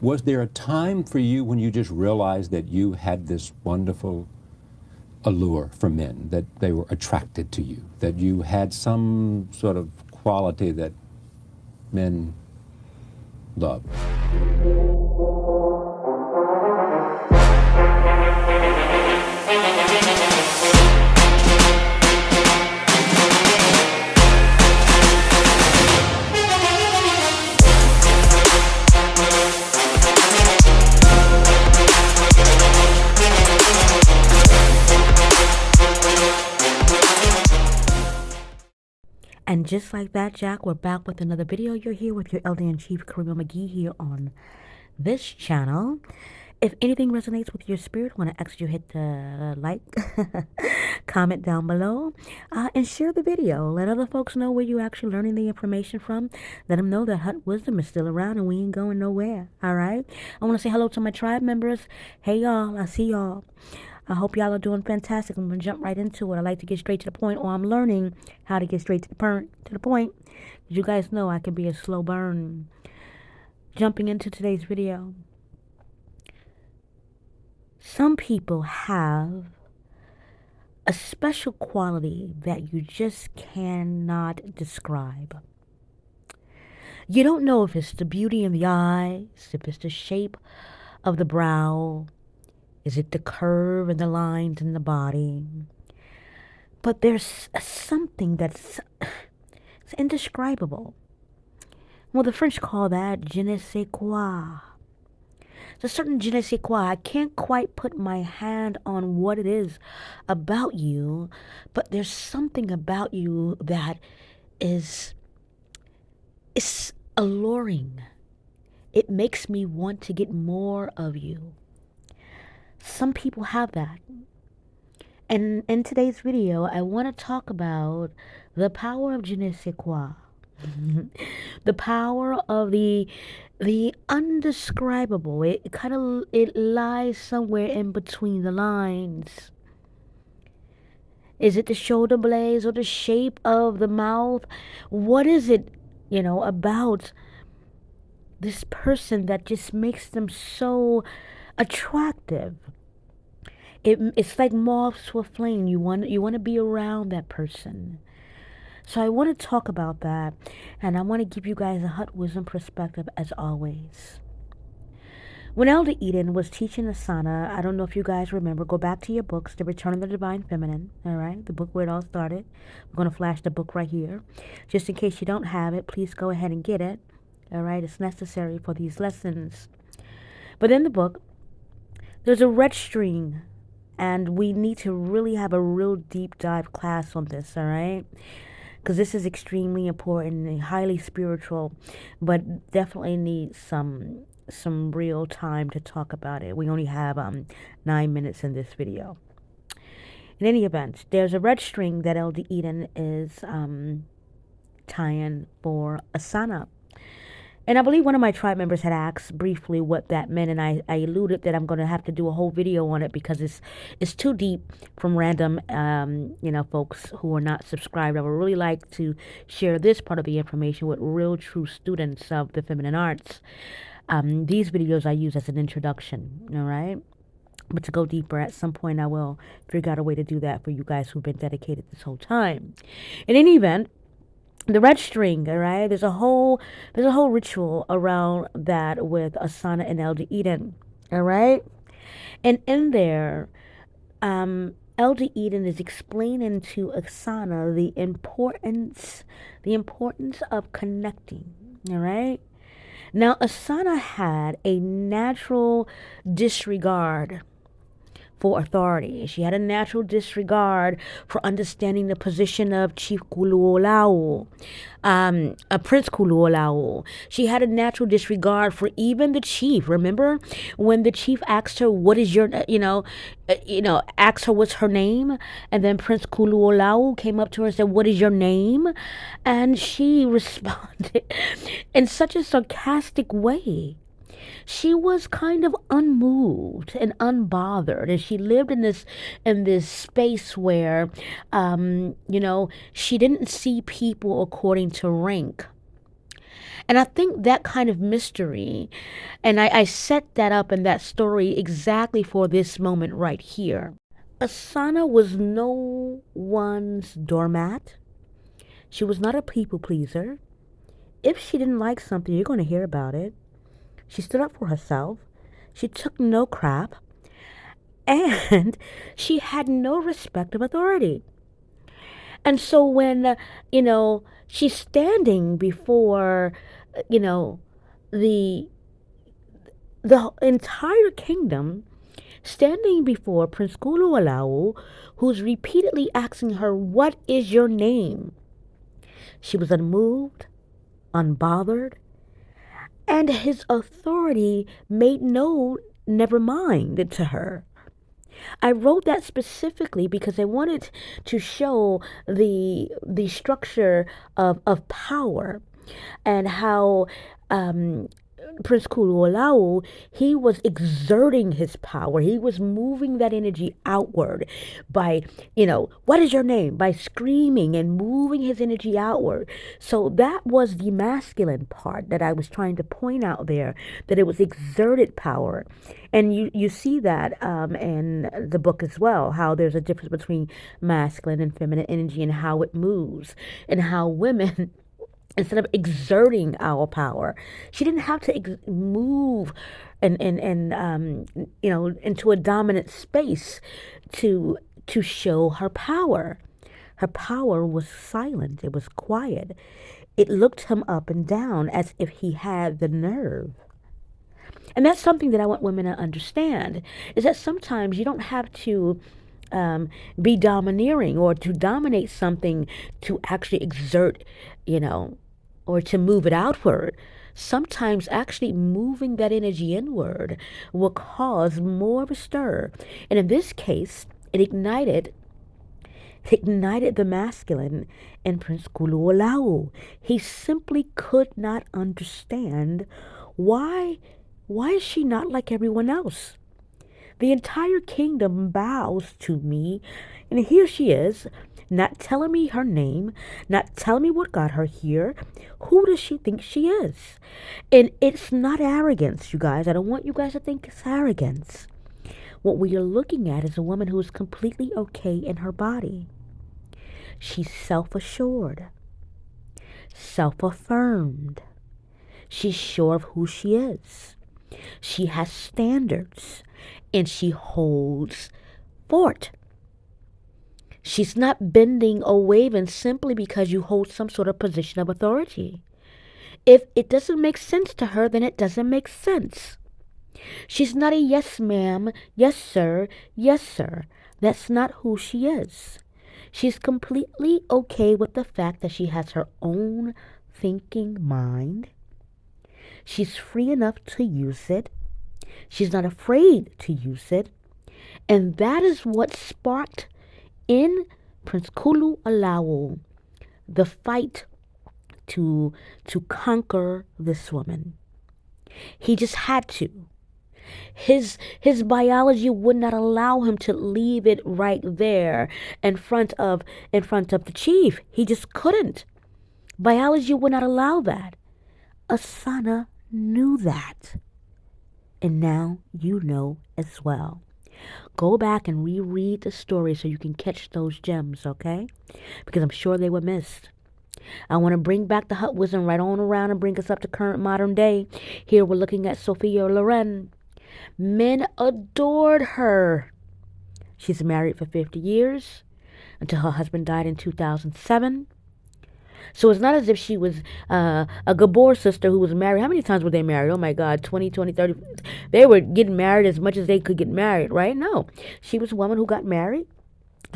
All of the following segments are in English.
Was there a time for you when you just realized that you had this wonderful allure for men, that they were attracted to you, that you had some sort of quality that men love? And just like that, Jack, we're back with another video. You're here with your Elder-in-Chief, Karima McGee, here on this channel. If anything resonates with your spirit, I want to ask you hit the like, comment down below, and share the video. Let other folks know where you're actually learning the information from. Let them know that Hut Wisdom is still around and we ain't going nowhere, all right? I want to say hello to my tribe members. Hey, y'all, I see y'all. I hope y'all are doing fantastic. I'm going to jump right into it. I like to get straight to the point, or I'm learning how to get straight to the point. You guys know I can be a slow burn. Jumping into today's video. Some people have a special quality that you just cannot describe. You don't know if it's the beauty in the eyes, if it's the shape of the brow, is it the curve and the lines in the body? But there's something that's it's indescribable. Well, the French call that je ne sais quoi. It's a certain je ne sais quoi. I can't quite put my hand on what it is about you, but there's something about you that is alluring. It makes me want to get more of you. Some people have that. And in today's video, I want to talk about the power of je ne sais quoi. The power of the undescribable. It lies somewhere in between the lines. Is it the shoulder blades or the shape of the mouth? What is it, about this person that just makes them so attractive? It's like moths to a flame. You want to be around that person. So I want to talk about that, and I want to give you guys a Hut Wisdom perspective as always. When Elder Eden was teaching Asana, I don't know if you guys remember, go back to your books, The Return of the Divine Feminine, all right? The book where it all started. I'm going to flash the book right here. Just in case you don't have it, please go ahead and get it, all right? It's necessary for these lessons. But in the book, there's a red string, and we need to really have a real deep dive class on this, all right? Because this is extremely important and highly spiritual, but definitely needs some real time to talk about it. We only have 9 minutes in this video. In any event, there's a red string that Elder Eden is tying for Asana. And I believe one of my tribe members had asked briefly what that meant, and I alluded that I'm going to have to do a whole video on it because it's too deep from random, folks who are not subscribed. I would really like to share this part of the information with real, true students of the feminine arts. These videos I use as an introduction, all right? But to go deeper, at some point I will figure out a way to do that for you guys who've been dedicated this whole time. In any event, the red string, all right, there's a whole ritual around that with Asana and Elder Eden, all right? And in there, Elder Eden is explaining to Asana the importance of connecting, all right? Now, Asana had a natural disregard for authority. She had a natural disregard for understanding the position of Chief Kuluolau, Prince Kuluolau. She had a natural disregard for even the chief. Remember when the chief asked her, "What is your," asked her what's her name, and then Prince Kuluolau came up to her and said, "What is your name?" And she responded in such a sarcastic way. She was kind of unmoved and unbothered, and she lived in this space where she didn't see people according to rank. And I think that kind of mystery, and I set that up in that story exactly for this moment right here. Asana was no one's doormat. She was not a people pleaser. If she didn't like something, you're going to hear about it. She stood up for herself. She took no crap. And she had no respect of authority. And so when, she's standing before, you know, the the entire kingdom, standing before Prince Kulualau, who's repeatedly asking her, "What is your name?" She was unmoved, unbothered, and his authority made no never mind to her. I wrote that specifically because I wanted to show the structure of power and how Prince Kuluolau, he was exerting his power. He was moving that energy outward by, what is your name? By screaming and moving his energy outward. So that was the masculine part that I was trying to point out there, that it was exerted power. And you see that in the book as well, how there's a difference between masculine and feminine energy and how it moves, and how women instead of exerting our power, she didn't have to move and into a dominant space to show her power. Her power was silent. It was quiet. It looked him up and down as if he had the nerve. And that's something that I want women to understand, is that sometimes you don't have to be domineering or to dominate something to actually exert, or to move it outward. Sometimes actually moving that energy inward will cause more of a stir. And in this case, it ignited the masculine in Prince Kuluolau. He simply could not understand why is she not like everyone else? The entire kingdom bows to me, and here she is, not telling me her name, not telling me what got her here. Who does she think she is? And it's not arrogance, you guys. I don't want you guys to think it's arrogance. What we are looking at is a woman who is completely okay in her body. She's self-assured, self-affirmed. She's sure of who she is. She has standards, and she holds fort. She's not bending or waving simply because you hold some sort of position of authority. If it doesn't make sense to her, then it doesn't make sense. She's not a yes ma'am, yes sir, yes sir. That's not who she is. She's completely okay with the fact that she has her own thinking mind. She's free enough to use it. She's not afraid to use it. And that is what sparked in Prince Kulualau the fight to conquer this woman. He just had to. His biology would not allow him to leave it right there in front of the chief. He just couldn't. Biology would not allow that. Asana knew that. And now you know as well. Go back and reread the story so you can catch those gems, okay? Because I'm sure they were missed. I want to bring back the hut wisdom right on around and bring us up to current modern day. Here we're looking at Sophia Loren. Men adored her. She's married for 50 years until her husband died in 2007. So it's not as if she was a Gabor sister who was married. How many times were they married? Oh my God, 20, 20, 30. They were getting married as much as they could get married, right? No. She was a woman who got married,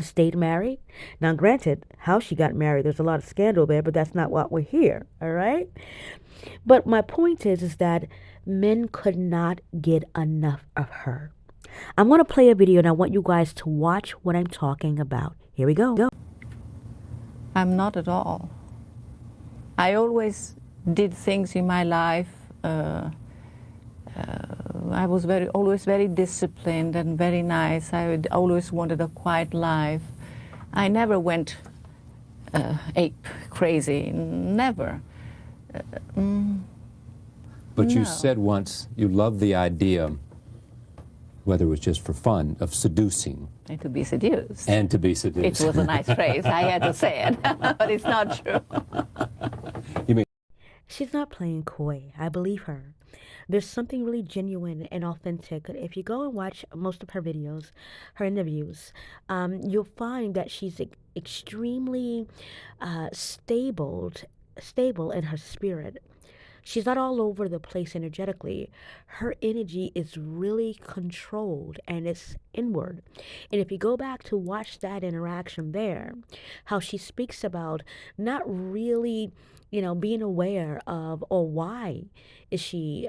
stayed married. Now, granted, how she got married, there's a lot of scandal there, but that's not what we're here, all right? But my point is that men could not get enough of her. I'm going to play a video and I want you guys to watch what I'm talking about. Here we go. I'm not at all. I always did things in my life. I was always very disciplined and very nice. Always wanted a quiet life. I never went ape crazy, never. But you No. said once you loved the idea, whether it was just for fun, of seducing And to be seduced. and to be It seduced. was a nice phrase. I had to say it, but it's not true. You mean She's not playing coy. I believe her. There's something really genuine and authentic. If you go and watch most of her videos, her interviews, you'll find that she's extremely stable in her spirit. She's not all over the place energetically. Her energy is really controlled and it's inward. And if you go back to watch that interaction there, how she speaks about not really, being aware of or why is she,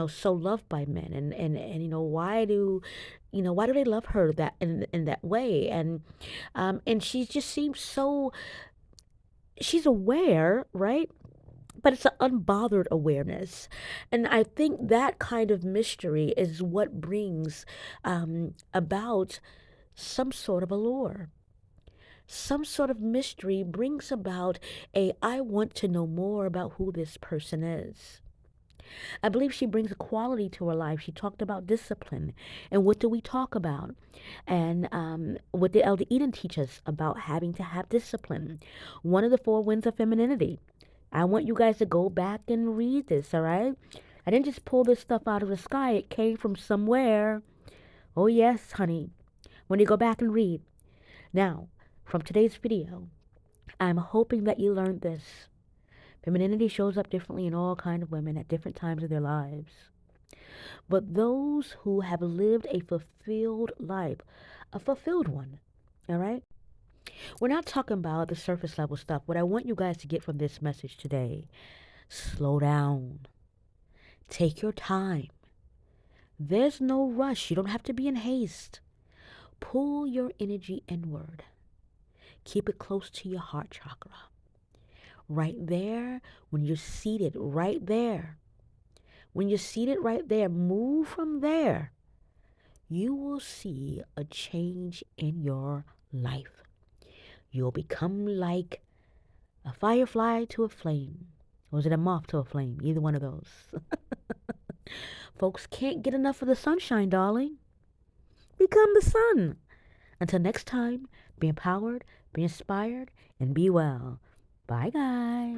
so loved by men and why do they love her that in that way and she just seems so she's aware, right? But it's an unbothered awareness. And I think that kind of mystery is what brings about some sort of allure. Some sort of mystery brings about I want to know more about who this person is. I believe she brings a quality to her life. She talked about discipline. And what do we talk about? And what did Elder Eden teach us about having to have discipline? One of the four winds of femininity. I want you guys to go back and read this, all right? I didn't just pull this stuff out of the sky. It came from somewhere. Oh, yes, honey. When you go back and read. Now, from today's video, I'm hoping that you learned this. Femininity shows up differently in all kinds of women at different times of their lives. But those who have lived a fulfilled life, a fulfilled one, all right? We're not talking about the surface level stuff. What I want you guys to get from this message today, slow down. Take your time. There's no rush. You don't have to be in haste. Pull your energy inward. Keep it close to your heart chakra. Right there, when you're seated, right there. When you're seated right there, move from there. You will see a change in your life. You'll become like a firefly to a flame. Or is it a moth to a flame? Either one of those. Folks can't get enough of the sunshine, darling. Become the sun. Until next time, be empowered, be inspired, and be well. Bye, guys.